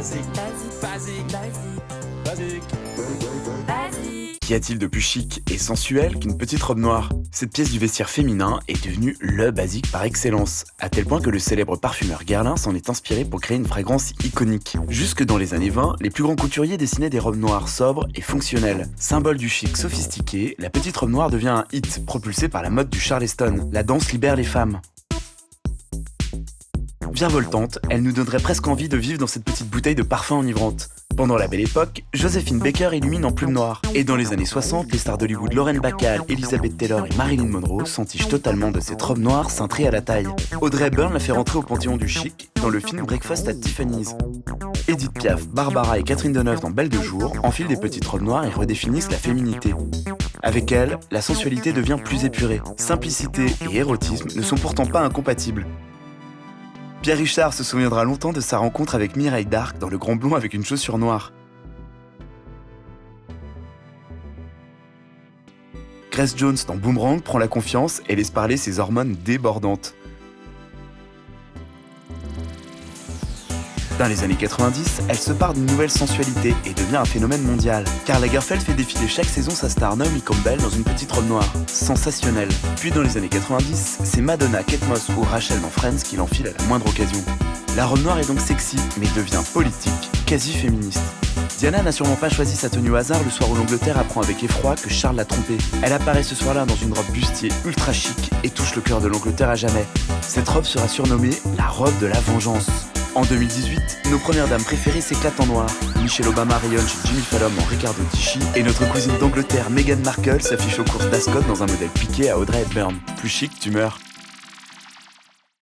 Basique, basique, basique. Qu'y a-t-il de plus chic et sensuel qu'une petite robe noire? Cette pièce du vestiaire féminin est devenue le basique par excellence, à tel point que le célèbre parfumeur Guerlain s'en est inspiré pour créer une fragrance iconique. Jusque dans les années 20, les plus grands couturiers dessinaient des robes noires sobres et fonctionnelles. Symbole du chic sophistiqué, la petite robe noire devient un hit, propulsé par la mode du Charleston. La danse libère les femmes. Virevoltante, elle nous donnerait presque envie de vivre dans cette petite bouteille de parfum enivrante. Pendant la Belle Époque, Joséphine Baker illumine en plume noire. Et dans les années 60, les stars d'Hollywood Lauren Bacall, Elizabeth Taylor et Marilyn Monroe s'entichent totalement de cette robe noire cintrée à la taille. Audrey Hepburn la fait rentrer au panthéon du chic dans le film Breakfast at Tiffany's. Edith Piaf, Barbara et Catherine Deneuve dans Belle de jour enfilent des petites robes noires et redéfinissent la féminité. Avec elles, la sensualité devient plus épurée. Simplicité et érotisme ne sont pourtant pas incompatibles. Pierre Richard se souviendra longtemps de sa rencontre avec Mireille d'Arc dans Le Grand Blond avec une chaussure noire. Grace Jones dans Boomerang prend la confiance et laisse parler ses hormones débordantes. Dans les années 90, elle se part d'une nouvelle sensualité et devient un phénomène mondial. Karl Lagerfeld fait défiler chaque saison sa star Naomi Campbell dans une petite robe noire. Sensationnelle. Puis dans les années 90, c'est Madonna, Kate Moss ou Rachel dans Friends qui l'enfilent à la moindre occasion. La robe noire est donc sexy, mais devient politique, quasi féministe. Diana n'a sûrement pas choisi sa tenue au hasard le soir où l'Angleterre apprend avec effroi que Charles l'a trompée. Elle apparaît ce soir-là dans une robe bustier ultra chic et touche le cœur de l'Angleterre à jamais. Cette robe sera surnommée la robe de la vengeance. En 2018, nos premières dames préférées s'éclatent en noir. Michelle Obama rayonne chez Jimmy Fallon en Riccardo Tisci et notre cousine d'Angleterre Meghan Markle s'affiche aux courses d'Ascot dans un modèle piqué à Audrey Hepburn. Plus chic, tu meurs.